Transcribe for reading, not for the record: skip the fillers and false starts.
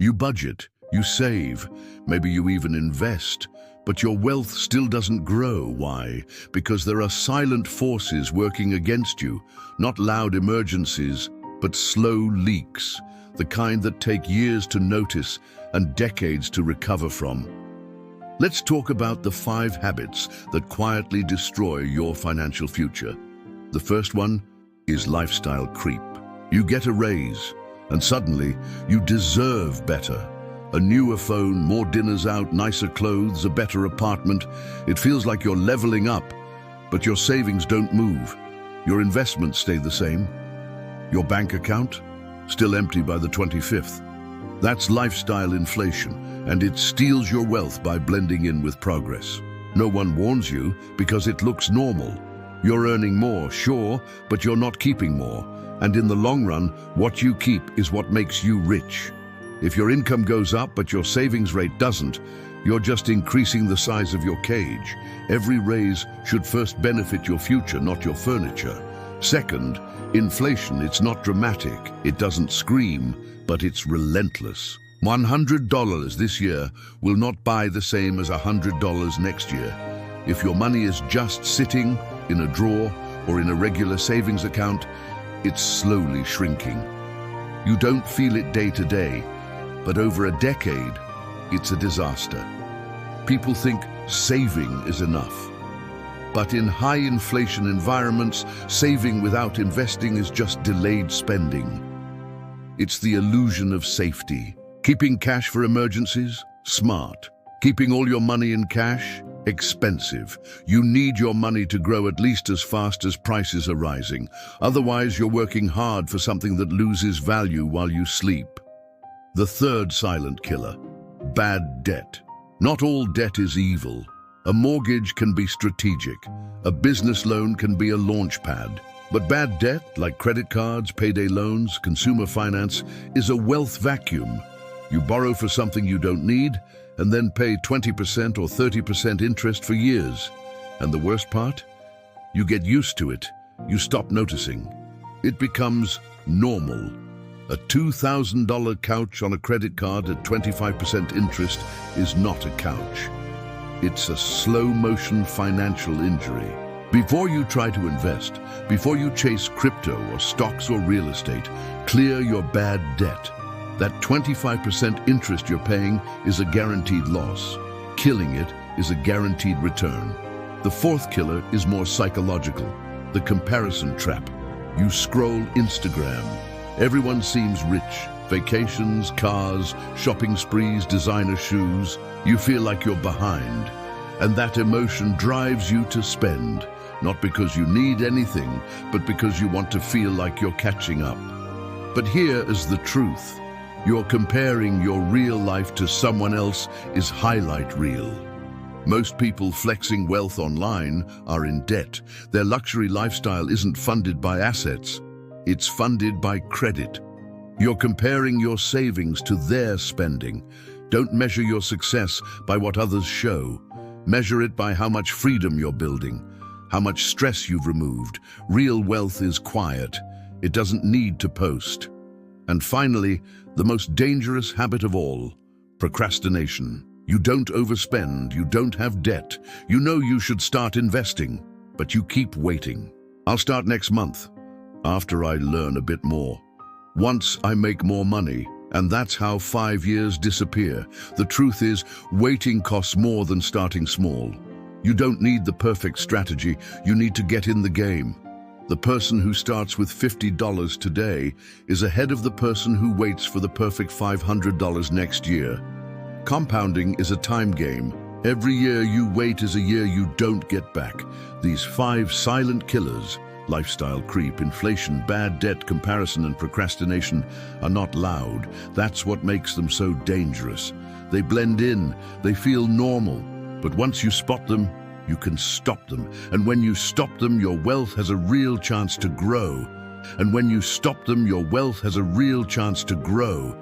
You budget, you save, maybe you even invest, but your wealth still doesn't grow. Why? Because there are silent forces working against you, not loud emergencies, but slow leaks, the kind that take years to notice and decades to recover from. Let's talk about the 5 habits that quietly destroy your financial future. The first one is lifestyle creep. You get a raise, and suddenly you deserve better. A newer phone, more dinners out, nicer clothes, a better apartment. It feels like you're leveling up, but your savings don't move. Your investments stay the same. Your bank account, still empty by the 25th. That's lifestyle inflation, and it steals your wealth by blending in with progress. No one warns you because it looks normal. You're earning more, sure, but you're not keeping more. And in the long run, what you keep is what makes you rich. If your income goes up but your savings rate doesn't, you're just increasing the size of your cage. Every raise should first benefit your future, not your furniture. Second, inflation, it's not dramatic. It doesn't scream, but it's relentless. $100 this year will not buy the same as $100 next year. If your money is just sitting in a drawer or in a regular savings account, it's slowly shrinking. You don't feel it day to day, but over a decade, it's a disaster. People think saving is enough. But in high inflation environments, saving without investing is just delayed spending. It's the illusion of safety. Keeping cash for emergencies? Smart. Keeping all your money in cash? Expensive. You need your money to grow at least as fast as prices are rising. Otherwise, you're working hard for something that loses value while you sleep. The third silent killer, bad debt. Not all debt is evil. A mortgage can be strategic. A business loan can be a launch pad. But bad debt, like credit cards, payday loans, consumer finance, is a wealth vacuum. You borrow for something you don't need, and then pay 20% or 30% interest for years. And the worst part? You get used to it. You stop noticing. It becomes normal. A $2,000 couch on a credit card at 25% interest is not a couch. It's a slow-motion financial injury. Before you try to invest, before you chase crypto or stocks or real estate, clear your bad debt. That 25% interest you're paying is a guaranteed loss. Killing it is a guaranteed return. The fourth killer is more psychological, the comparison trap. You scroll Instagram. Everyone seems rich. Vacations, cars, shopping sprees, designer shoes. You feel like you're behind. And that emotion drives you to spend, not because you need anything, but because you want to feel like you're catching up. But here is the truth. You're comparing your real life to someone else is highlight reel. Most people flexing wealth online are in debt. Their luxury lifestyle isn't funded by assets. It's funded by credit. You're comparing your savings to their spending. Don't measure your success by what others show. Measure it by how much freedom you're building, how much stress you've removed. Real wealth is quiet. It doesn't need to post. And finally, the most dangerous habit of all, procrastination. You don't overspend, you don't have debt. You know you should start investing, but you keep waiting. I'll start next month, after I learn a bit more. Once I make more money, and that's how 5 years disappear. The truth is, waiting costs more than starting small. You don't need the perfect strategy, you need to get in the game. The person who starts with $50 today is ahead of the person who waits for the perfect $500 next year. Compounding is a time game. Every year you wait is a year you don't get back. These 5 silent killers, lifestyle creep, inflation, bad debt, comparison, and procrastination, are not loud. That's what makes them so dangerous. They blend in, they feel normal, but once you spot them, you can stop them. And when you stop them, your wealth has a real chance to grow. And when you stop them, your wealth has a real chance to grow.